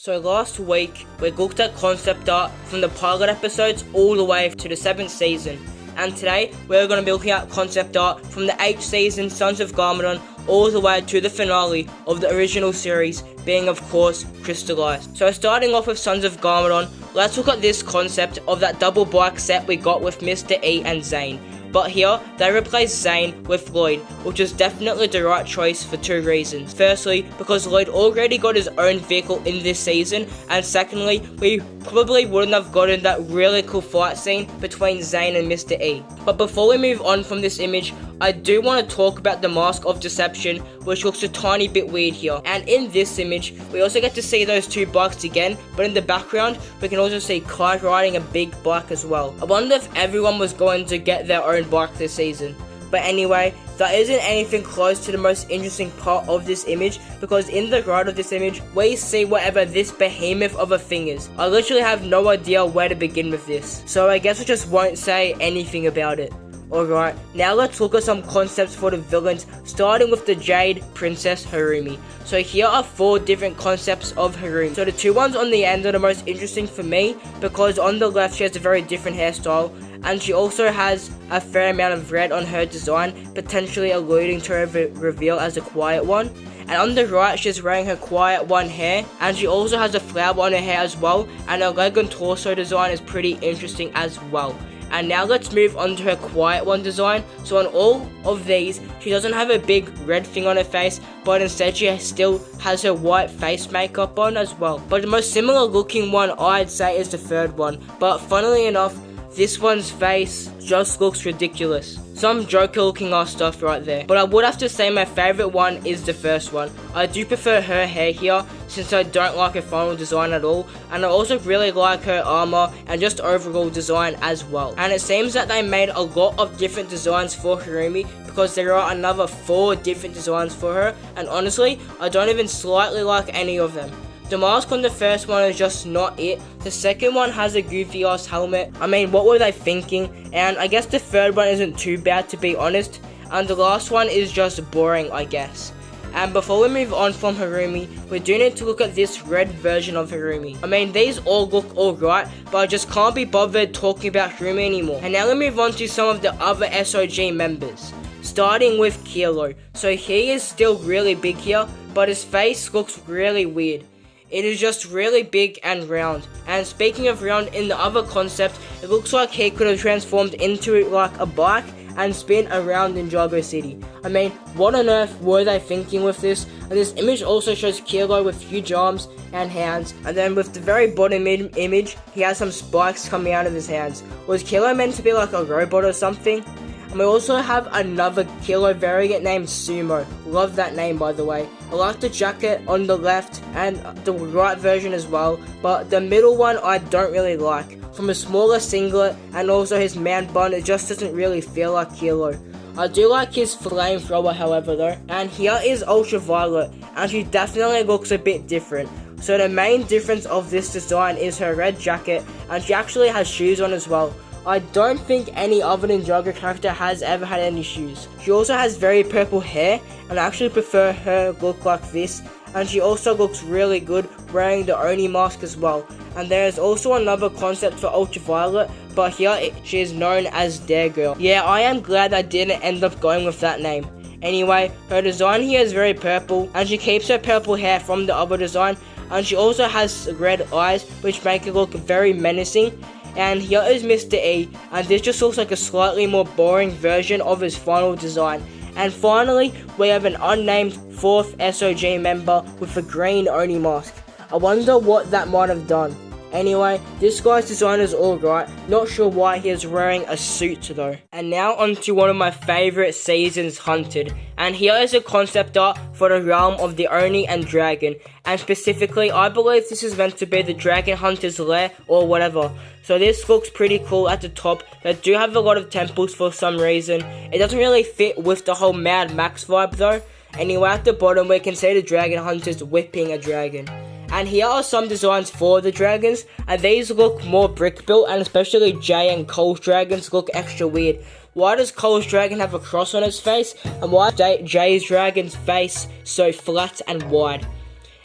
So last week, we looked at concept art from the pilot episodes all the way to the 7th season. And today, we're going to be looking at concept art from the 8th season Sons of Garmadon all the way to the finale of the original series, being of course, Crystallized. So starting off with Sons of Garmadon, let's look at this concept of that double bike set we got with Mr. E and Zane. But here, they replaced Zane with Lloyd, which is definitely the right choice for two reasons. Firstly, because Lloyd already got his own vehicle in this season, and secondly, we probably wouldn't have gotten that really cool fight scene between Zane and Mr. E. But before we move on from this image, I do want to talk about the Mask of Deception, which looks a tiny bit weird here. And in this image, we also get to see those two bikes again, but in the background, we can also see Clyde riding a big bike as well. I wonder if everyone was going to get their own bike this season. But anyway, that isn't anything close to the most interesting part of this image, because in the right of this image, we see whatever this behemoth of a thing is. I literally have no idea where to begin with this, so I guess I just won't say anything about it. Alright, now let's look at some concepts for the villains, starting with the Jade Princess Harumi. So here are 4 different concepts of Harumi. So the 2 ones on the end are the most interesting for me, because on the left she has a very different hairstyle, and she also has a fair amount of red on her design, potentially alluding to her reveal as a quiet one. And on the right, she's wearing her quiet one hair, and she also has a flower on her hair as well, and her leg and torso design is pretty interesting as well. And now let's move on to her quiet one design. So on all of these, she doesn't have a big red thing on her face, but instead she still has her white face makeup on as well. But the most similar looking one I'd say is the 3rd one, but funnily enough, this one's face just looks ridiculous. Some Joker looking ass stuff right there. But I would have to say my favourite one is the 1st one. I do prefer her hair here, since I don't like her final design at all. And I also really like her armor and just overall design as well. And it seems that they made a lot of different designs for Harumi, because there are another 4 different designs for her. And honestly, I don't even slightly like any of them. The mask on the 1st one is just not it. The 2nd one has a goofy ass helmet. I mean, what were they thinking? And I guess the 3rd one isn't too bad, to be honest. And the last one is just boring, I guess. And before we move on from Harumi, we do need to look at this red version of Harumi. I mean, these all look alright, but I just can't be bothered talking about Harumi anymore. And now we move on to some of the other SOG members, starting with Kilo. So he is still really big here, but his face looks really weird. It is just really big and round. And speaking of round, in the other concept, it looks like he could have transformed into like a bike and spin around Ninjago City. I mean, what on earth were they thinking with this? And this image also shows Kilo with huge arms and hands, and then with the very bottom image, he has some spikes coming out of his hands. Was Kilo meant to be like a robot or something? And we also have another Kilo variant named Sumo. Love that name, by the way. I like the jacket on the left and the right version as well, but the middle one I don't really like. From a smaller singlet and also his man bun, it just doesn't really feel like Kilo. I do like his flamethrower, however, though. And here is Ultraviolet, and she definitely looks a bit different. So the main difference of this design is her red jacket, and she actually has shoes on as well. I don't think any other Ninjago character has ever had any shoes. She also has very purple hair, and I actually prefer her look like this. And she also looks really good wearing the Oni mask as well. And there is also another concept for Ultraviolet, but here she is known as Dare Girl. Yeah, I am glad I didn't end up going with that name. Anyway, her design here is very purple, and she keeps her purple hair from the other design. And she also has red eyes, which make it look very menacing. And here is Mr. E, and this just looks like a slightly more boring version of his final design. And finally, we have an unnamed 4th SOG member with a green Oni mask. I wonder what that might have done. Anyway, this guy's design is alright, not sure why he is wearing a suit though. And now onto one of my favourite seasons, Hunted. And here is a concept art for the realm of the Oni and Dragon. And specifically, I believe this is meant to be the Dragon Hunter's lair or whatever. So this looks pretty cool at the top. They do have a lot of temples for some reason. It doesn't really fit with the whole Mad Max vibe though. Anyway, at the bottom we can see the Dragon Hunters whipping a dragon. And here are some designs for the dragons, and these look more brick built, and especially Jay and Cole's dragons look extra weird. Why does Cole's dragon have a cross on its face, and why is Jay's dragon's face so flat and wide?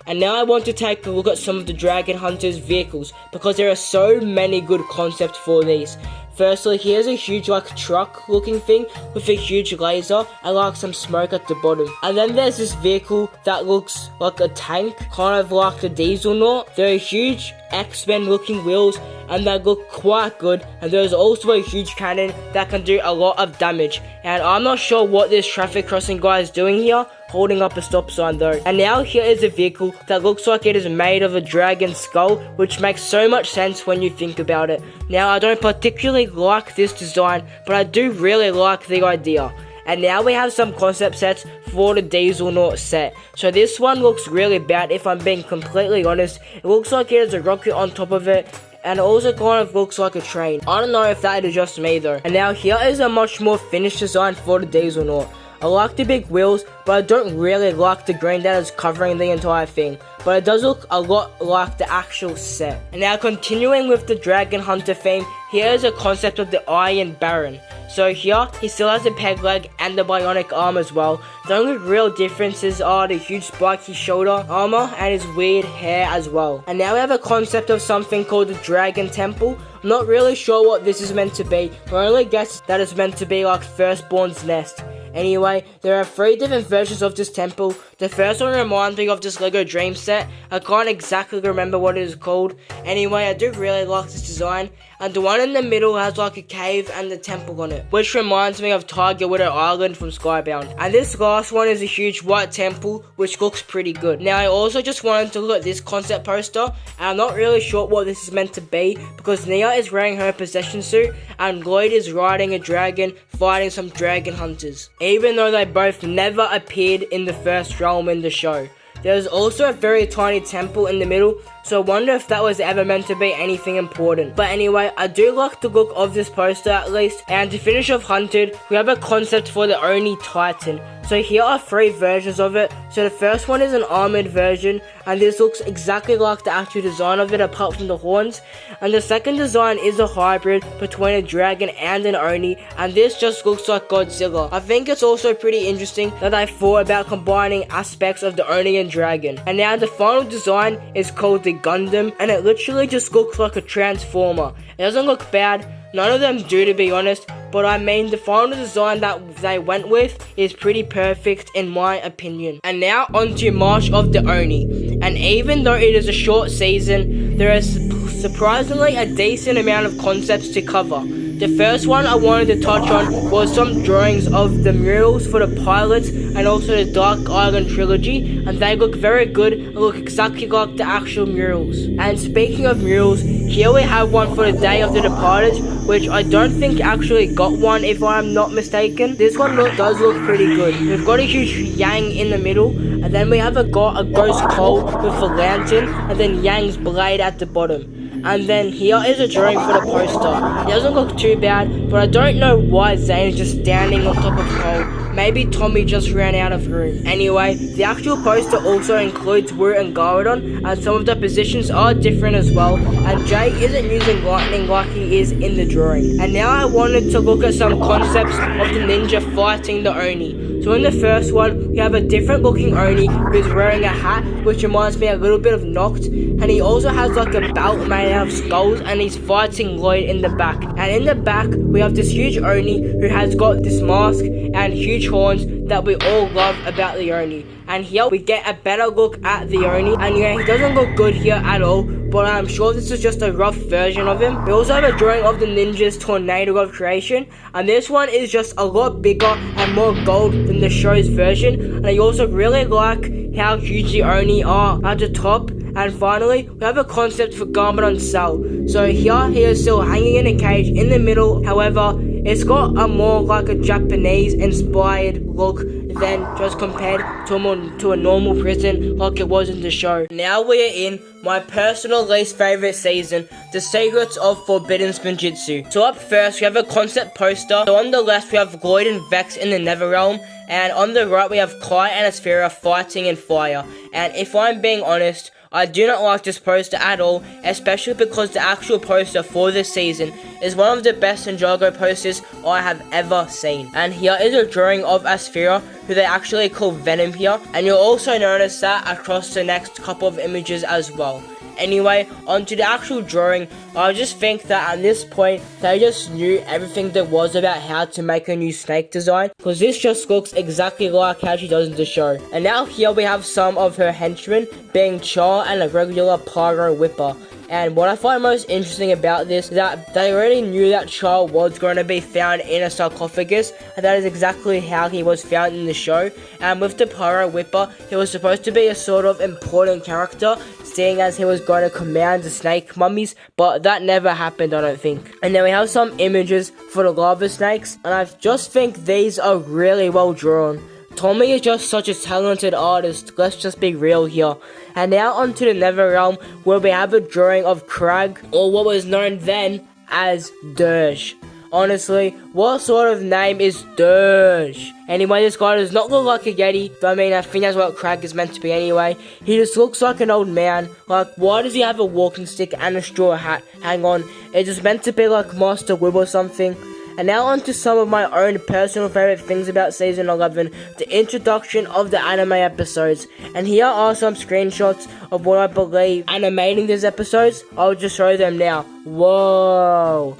And now I want to take a look at some of the Dragon Hunter's vehicles, because there are so many good concepts for these. Firstly, here's a huge truck looking thing with a huge laser and some smoke at the bottom. And then there's this vehicle that looks like a tank, kind of like the Dieselnaut. There are huge X-Men looking wheels and they look quite good, and there's also a huge cannon that can do a lot of damage. And I'm not sure what this traffic crossing guy is doing here, holding up a stop sign though. And now here is a vehicle that looks like it is made of a dragon skull, which makes so much sense when you think about it. Now I don't particularly like this design, but I do really like the idea. And now we have some concept sets for the Dieselnaut set. So this one looks really bad, if I'm being completely honest. It looks like it has a rocket on top of it, and it also kind of looks like a train. I don't know if that is just me though. And now here is a much more finished design for the Dieselnaut. I like the big wheels, but I don't really like the green that is covering the entire thing. But it does look a lot like the actual set. And now continuing with the Dragon Hunter theme, here is a concept of the Iron Baron. So here, he still has a peg leg and the bionic arm as well. The only real differences are the huge spiky shoulder armor and his weird hair as well. And now we have a concept of something called the Dragon Temple. I'm not really sure what this is meant to be, but I only guess that it's meant to be like Firstborn's Nest. Anyway, there are 3 different versions of this temple. The first one reminds me of this Lego Dream set. I can't exactly remember what it is called. Anyway, I do really like this design. And the one in the middle has like a cave and the temple on it, which reminds me of Tiger Widow Island from Skybound. And this last one is a huge white temple, which looks pretty good. Now I also just wanted to look at this concept poster, and I'm not really sure what this is meant to be, because Nia is wearing her possession suit and Lloyd is riding a dragon fighting some dragon hunters, even though they both never appeared in the first realm in the show. There's also a very tiny temple in the middle, so I wonder if that was ever meant to be anything important. But anyway, I do like the look of this poster at least. And to finish off Hunted, we have a concept for the Oni Titan. So here are 3 versions of it. So the first one is an armored version, and this looks exactly like the actual design of it apart from the horns. And the second design is a hybrid between a dragon and an Oni, and this just looks like Godzilla. I think it's also pretty interesting that I thought about combining aspects of the Oni and dragon. And now the final design is called the Gundam, and it literally just looks like a transformer. It doesn't look bad. None of them do, to be honest, but I mean the final design that they went with is pretty perfect in my opinion. And now onto March of the Oni. And even though it is a short season, there is surprisingly a decent amount of concepts to cover. The first one I wanted to touch on was some drawings of the murals for the pilots and also the Dark Island trilogy, and they look very good and look exactly like the actual murals. And speaking of murals, here we have one for the Day of the Departed, which I don't think actually got one if I'm not mistaken. This one does look pretty good. We've got a huge Yang in the middle, and then we have got a ghost Cole with a lantern, and then Yang's blade at the bottom. And then here is a drawing for the poster. It doesn't look too bad, but I don't know why Zane is just standing on top of Cole. Maybe Tommy just ran out of room. Anyway, the actual poster also includes Wu and Garadon, and some of the positions are different as well, and Jay isn't using lightning like he is in the drawing. And now I wanted to look at some concepts of the ninja fighting the Oni. So in the first one, we have a different looking Oni who's wearing a hat, which reminds me a little bit of Noct, and he also has like a belt made out of skulls, and he's fighting Lloyd in the back. And in the back, we have this huge Oni who has got this mask and huge horns that we all love about the Oni. And here we get a better look at the Oni, and yeah, he doesn't look good here at all, but I'm sure this is just a rough version of him. We also have a drawing of the ninja's tornado of creation, and this one is just a lot bigger and more gold than the show's version, and I also really like how huge the Oni are at the top. And finally, we have a concept for Garmadon Cell. So here he is still hanging in a cage in the middle, however, it's got a more like a Japanese inspired look than just compared to a normal prison like it was in the show. Now we are in my personal least favorite season, The Secrets of Forbidden Spinjitzu. So up first we have a concept poster. So on the left we have Lloyd and Vex in the Netherrealm, and on the right we have Kai and Asphera fighting in fire. And if I'm being honest, I do not like this poster at all, especially because the actual poster for this season is one of the best Ninjago posters I have ever seen. And here is a drawing of Asphira, who they actually call Venom here, and you'll also notice that across the next couple of images as well. Anyway, onto the actual drawing. I just think that at this point, they just knew everything there was about how to make a new snake design, because this just looks exactly like how she does in the show. And now here we have some of her henchmen, being Char and a regular Pyro Whipper. And what I find most interesting about this is that they already knew that Char was going to be found in a sarcophagus, and that is exactly how he was found in the show. And with the Pyro Whipper, he was supposed to be a sort of important character, seeing as he was going to command the snake mummies, but that never happened, I don't think. And then we have some images for the lava snakes, and I just think these are really well drawn. Tommy is just such a talented artist, let's just be real here. And now onto the Nether Realm, where we have a drawing of Crag, or what was known then as Dirge. Honestly, what sort of name is Dirge? Anyway, this guy does not look like a Yeti, but I mean, I think that's what Crag is meant to be anyway. He just looks like an old man. Like, why does he have a walking stick and a straw hat? Hang on, it's just meant to be like Master Wib or something. And now on to some of my own personal favourite things about Season 11, the introduction of the anime episodes. And here are some screenshots of what I believe animating these episodes. I'll just show them now. Whoa.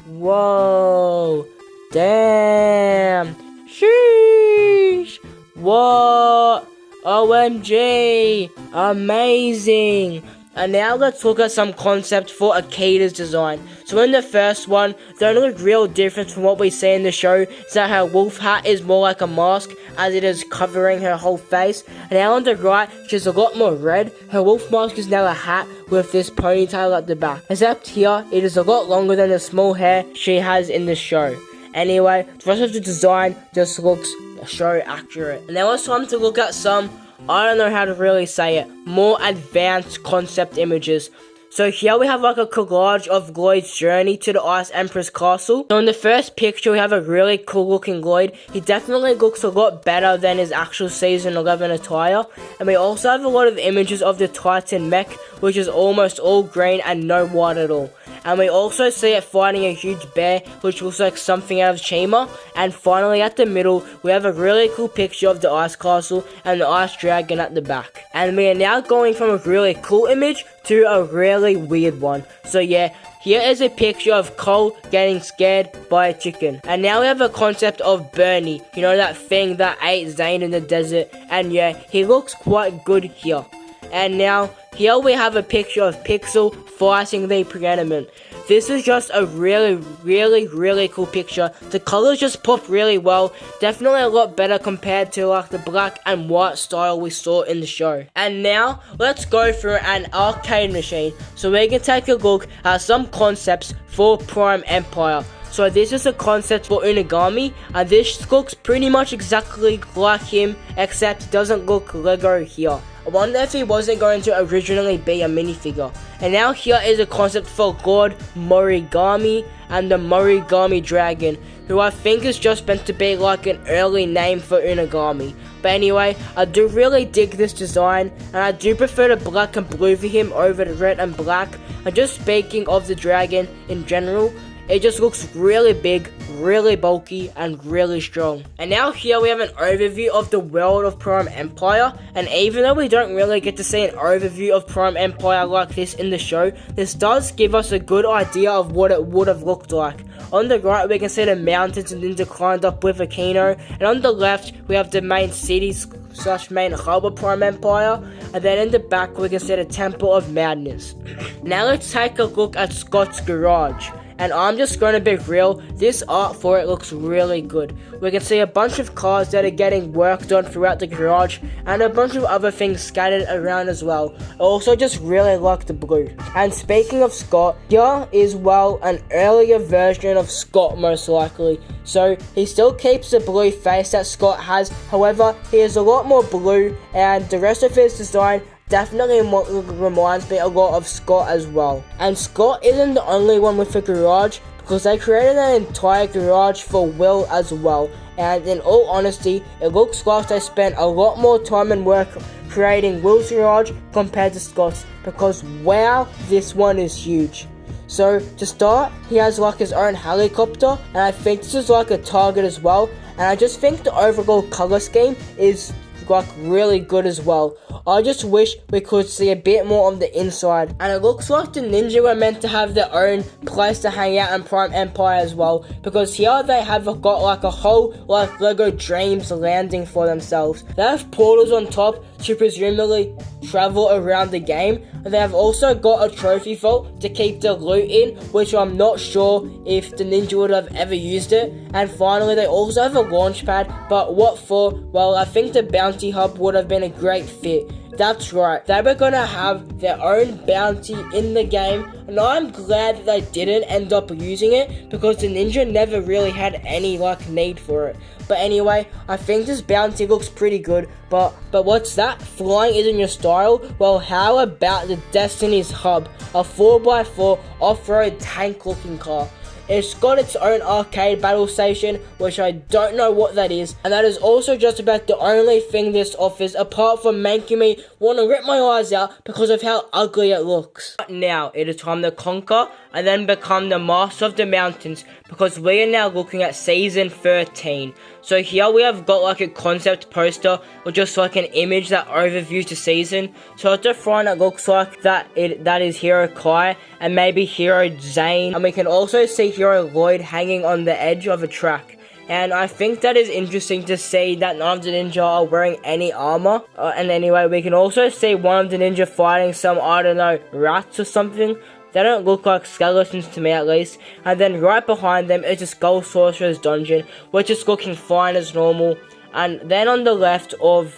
Whoa. Damn. Sheesh. What? OMG. Amazing. And now let's look at some concept for Akida's design. So in the first one, the only real difference from what we see in the show is that her wolf hat is more like a mask, as it is covering her whole face. And now on the right, she's a lot more red. Her wolf mask is now a hat with this ponytail at the back. Except here, it is a lot longer than the small hair she has in the show. Anyway, the rest of the design just looks show accurate. And now it's time to look at some, I don't know how to really say it, more advanced concept images. So here we have like a collage of Lloyd's journey to the Ice Emperor's castle. So in the first picture we have a really cool looking Lloyd. He definitely looks a lot better than his actual Season 11 attire. And we also have a lot of images of the Titan mech, which is almost all green and no white at all. And we also see it fighting a huge bear, which looks like something out of Chima. And finally at the middle, we have a really cool picture of the ice castle and the ice dragon at the back. And we are now going from a really cool image to a really weird one. So yeah, here is a picture of Cole getting scared by a chicken. And now we have a concept of Bernie, you know, that thing that ate Zane in the desert. And yeah, he looks quite good here. And now, here we have a picture of Pixel fighting the Preeminent. This is just a really cool picture. The colors just pop really well. Definitely a lot better compared to like the black and white style we saw in the show. And now, let's go through an arcade machine so we can take a look at some concepts for Prime Empire. So this is a concept for Unagami, and this looks pretty much exactly like him, except it doesn't look Lego here. I wonder if he wasn't going to originally be a minifigure. And now here is a concept for Lord Morigami and the Morigami Dragon, who I think is just meant to be like an early name for Unagami. But anyway, I do really dig this design, and I do prefer the black and blue for him over the red and black. And just speaking of the dragon in general, it just looks really big, really bulky, and really strong. And now here we have an overview of the world of Prime Empire. And even though we don't really get to see an overview of Prime Empire like this in the show, this does give us a good idea of what it would have looked like. On the right we can see the mountains and Ninja climbed up with Akino. And on the left we have the main city / main hub of Prime Empire. And then in the back we can see the Temple of Madness. Now let's take a look at Scott's garage. And I'm just going to be real, this art for it looks really good. We can see a bunch of cars that are getting worked on throughout the garage, and a bunch of other things scattered around as well. I also just really like the blue. And speaking of Scott, here is, well, an earlier version of Scott most likely. So he still keeps the blue face that Scott has, however, he is a lot more blue, and the rest of his design definitely reminds me a lot of Scott as well. And Scott isn't the only one with a garage, because they created an entire garage for Will as well. And in all honesty, it looks like they spent a lot more time and work creating Will's garage compared to Scott's, because wow, this one is huge. So to start, he has like his own helicopter, and I think this is like a target as well, and I just think the overall color scheme is like really good as well. I just wish we could see a bit more on the inside, and it looks like the Ninja were meant to have their own place to hang out in Prime Empire as well, because here they have got like a whole like Lego Dreams landing for themselves. They have portals on top to presumably travel around the game, and they have also got a trophy vault to keep the loot in, which I'm not sure if the Ninja would have ever used it. And finally, they also have a launch pad, but what for? Well, I think the bounty hub would have been a great fit. That's right, they were gonna have their own bounty in the game, and I'm glad that they didn't end up using it, because the Ninja never really had any like need for it. But anyway, I think this bounty looks pretty good, but what's that? Flying isn't your style? Well, how about the Destiny's Hub, a 4x4 off-road tank looking car. It's got its own arcade battle station, which I don't know what that is, and that is also just about the only thing this offers, apart from making me want to rip my eyes out because of how ugly it looks. But now, it is time to conquer and then become the master of the mountains, because we are now looking at Season 13. So here we have got like a concept poster, or just like an image that overviews the season. So at the front it looks like that is Hero Kai and maybe Hero Zane, and we can also see Hero Lloyd hanging on the edge of a track. And I think that is interesting to see that none of the ninja are wearing any armor. And anyway, we can also see one of the ninja fighting some, I don't know, rats or something. They don't look like skeletons to me at least. And then right behind them is a Skull Sorcerer's dungeon, which is looking fine as normal. And then on the left of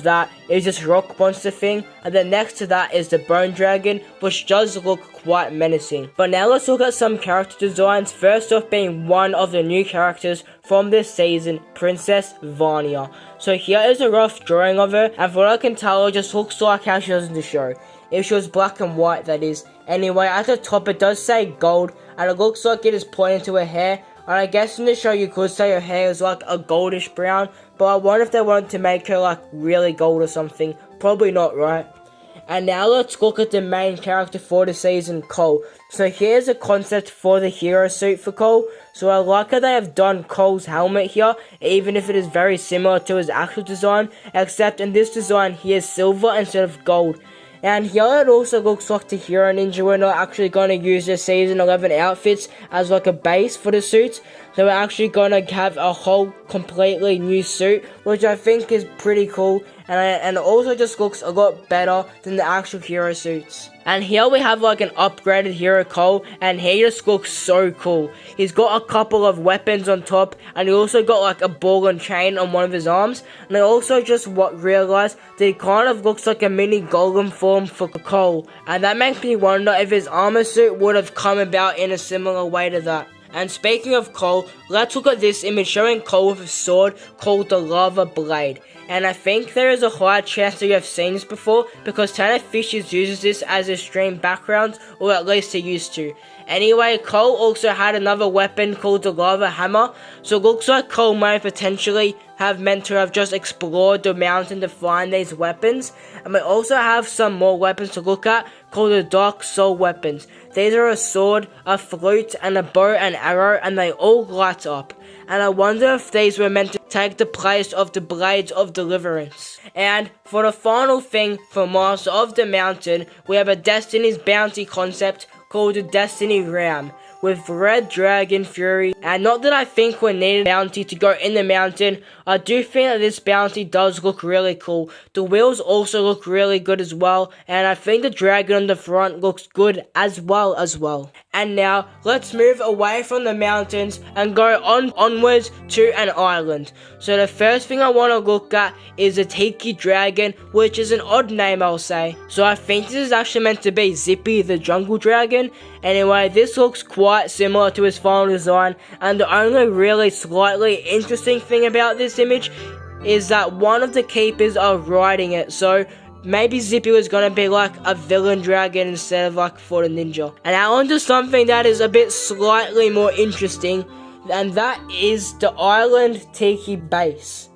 that is this rock monster thing, and then next to that is the Bone Dragon, which does look quite menacing. But now let's look at some character designs, first off being one of the new characters from this season, Princess Vania. So here is a rough drawing of her, and from what I can tell, it just looks like how she does in the show. If she was black and white, that is. Anyway, at the top it does say gold, and it looks like it is pointing to her hair. And I guess in the show you could say her hair is like a goldish brown, but I wonder if they wanted to make her like really gold or something. Probably not, right? And now let's look at the main character for the season, Cole. So here's a concept for the hero suit for Cole. So I like how they have done Cole's helmet here, even if it is very similar to his actual design, except in this design he is silver instead of gold. And here it also looks like the Hero Ninja were not actually going to use their Season 11 outfits as like a base for the suits. So we're actually going to have a whole completely new suit, which I think is pretty cool. And it also just looks a lot better than the actual hero suits. And here we have like an upgraded Hero Cole, and he just looks so cool. He's got a couple of weapons on top, and he also got like a ball and chain on one of his arms. And I also just realized that he kind of looks like a mini golem form for Cole. And that makes me wonder if his armor suit would have come about in a similar way to that. And speaking of Cole, let's look at this image showing Cole with a sword called the Lava Blade. And I think there is a high chance that you have seen this before, because Tanner Fishes uses this as a stream background, or at least he used to. Anyway, Cole also had another weapon called the Lava Hammer, so it looks like Cole may potentially have meant to have just explored the mountain to find these weapons. And we also have some more weapons to look at called the Dark Soul weapons. These are a sword, a flute, and a bow and arrow, and they all light up. And I wonder if these were meant to take the place of the Blades of Deliverance. And for the final thing for Master of the Mountain, we have a Destiny's Bounty concept called the Destiny Ram, with Red Dragon Fury. And not that I think we need a bounty to go in the mountain, I do think that this bounty does look really cool. The wheels also look really good as well, and I think the dragon on the front looks good as well. And now, let's move away from the mountains and go onwards to an island. So the first thing I want to look at is a Tiki Dragon, which is an odd name, I'll say. So I think this is actually meant to be Zippy the Jungle Dragon. Anyway, this looks quite similar to his final design, and the only really slightly interesting thing about this image is that one of the keepers are riding it. So maybe Zippy was gonna be like a villain dragon instead of like for the ninja. And now onto something that is a bit slightly more interesting, and that is the island Tiki base.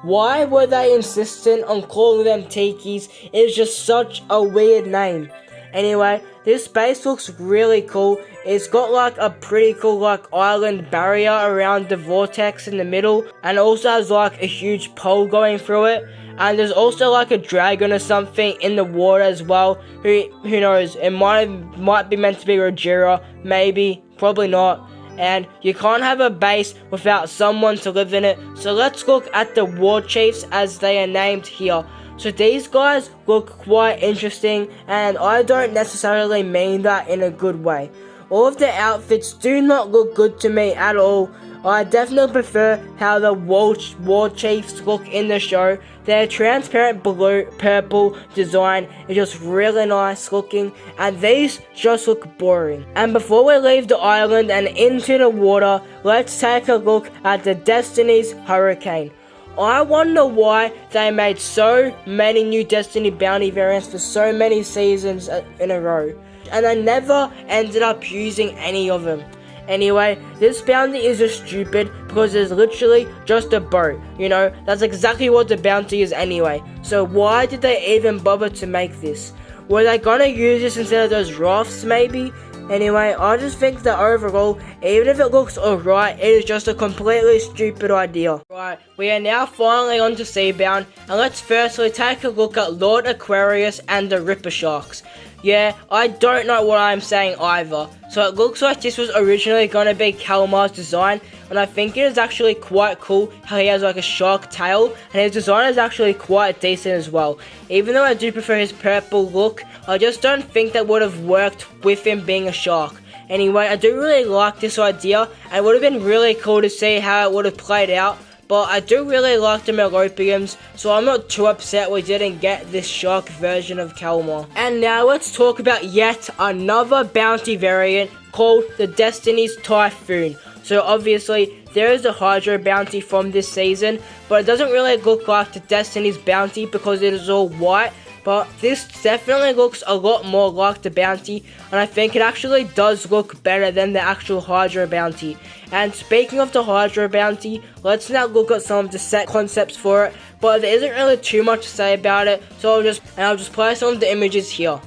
Why were they insistent on calling them tikis? It's just such a weird name. Anyway, this base looks really cool. It's got like a pretty cool like island barrier around the vortex in the middle, and also has like a huge pole going through it. And there's also like a dragon or something in the water as well. Who knows? It might be meant to be Rogera, maybe, probably not. And you can't have a base without someone to live in it. So let's look at the war chiefs as they are named here. So these guys look quite interesting, and I don't necessarily mean that in a good way. All of the outfits do not look good to me at all. I definitely prefer how the war chiefs look in the show. Their transparent blue purple design is just really nice looking, and these just look boring. And before we leave the island and into the water, let's take a look at the Destiny's Hurricane. I wonder why they made so many new Destiny bounty variants for so many seasons in a row, and they never ended up using any of them. Anyway, this bounty is just stupid because it's literally just a boat. You know, that's exactly what the bounty is anyway. So why did they even bother to make this? Were they gonna use this instead of those rafts maybe? Anyway, I just think that overall, even if it looks alright, it is just a completely stupid idea. Right, we are now finally on to Seabound, and let's firstly take a look at Lord Aquarius and the Ripper Sharks. Yeah, I don't know what I'm saying either. So it looks like this was originally going to be Kalmar's design, and I think it is actually quite cool how he has like a shark tail, and his design is actually quite decent as well. Even though I do prefer his purple look, I just don't think that would have worked with him being a shark. Anyway, I do really like this idea, and it would have been really cool to see how it would have played out. But I do really like the Melopiums, so I'm not too upset we didn't get this shark version of Kalmar. And now let's talk about yet another bounty variant called the Destiny's Typhoon. So obviously, there is a Hydro bounty from this season, but it doesn't really look like the Destiny's bounty because it is all white. But this definitely looks a lot more like the bounty, and I think it actually does look better than the actual Hydro bounty. And speaking of the Hydro bounty, let's now look at some of the set concepts for it, but there isn't really too much to say about it, so I'll just play some of the images here.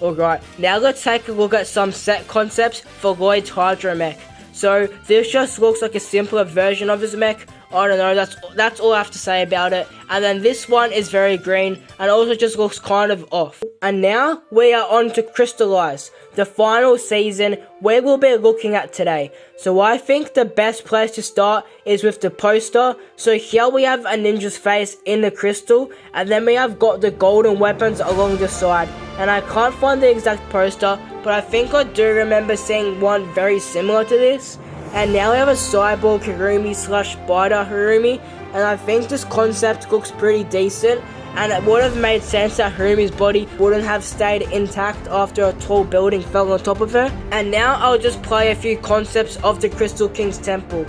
Alright, now let's take a look at some set concepts for Lloyd's Hydro mech. So, this just looks like a simpler version of his mech. I don't know, that's all I have to say about it. And then this one is very green, and also just looks kind of off. And now, we are on to Crystallize, the final season we will be looking at today. So I think the best place to start is with the poster. So here we have a ninja's face in the crystal, and then we have got the golden weapons along the side. And I can't find the exact poster, but I think I do remember seeing one very similar to this. And now we have a cyborg Harumi slash spider Harumi, and I think this concept looks pretty decent, and it would have made sense that Harumi's body wouldn't have stayed intact after a tall building fell on top of her. And now I'll just play a few concepts of the Crystal King's Temple.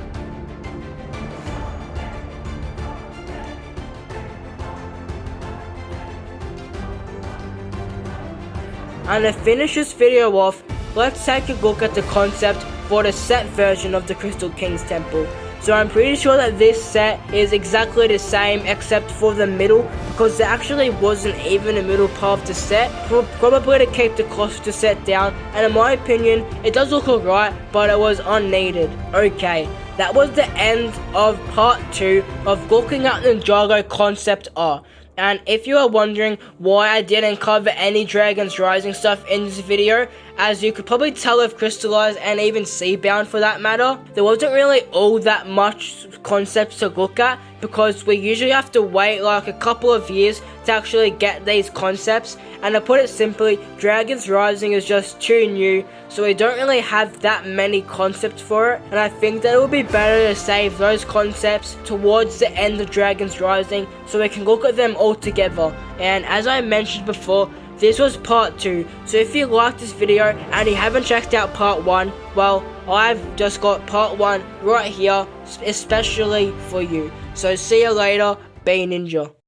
And to finish this video off, let's take a look at the concept for the set version of the Crystal King's Temple. So I'm pretty sure that this set is exactly the same except for the middle, because there actually wasn't even a middle part of the set, probably to keep the cost of the set down, and in my opinion, it does look alright, but it was unneeded. Okay, that was the end of part 2 of looking at Ninjago concept art. And if you are wondering why I didn't cover any Dragon's Rising stuff in this video, as you could probably tell with Crystallize and even Seabound for that matter, there wasn't really all that much concepts to look at, because we usually have to wait like a couple of years to actually get these concepts. And to put it simply, Dragon's Rising is just too new, so we don't really have that many concepts for it, and I think that it would be better to save those concepts towards the end of Dragon's Rising so we can look at them all together. And as I mentioned before, this was part 2, so if you liked this video and you haven't checked out part 1, well, I've just got part 1 right here, especially for you. So see you later, Be Ninja.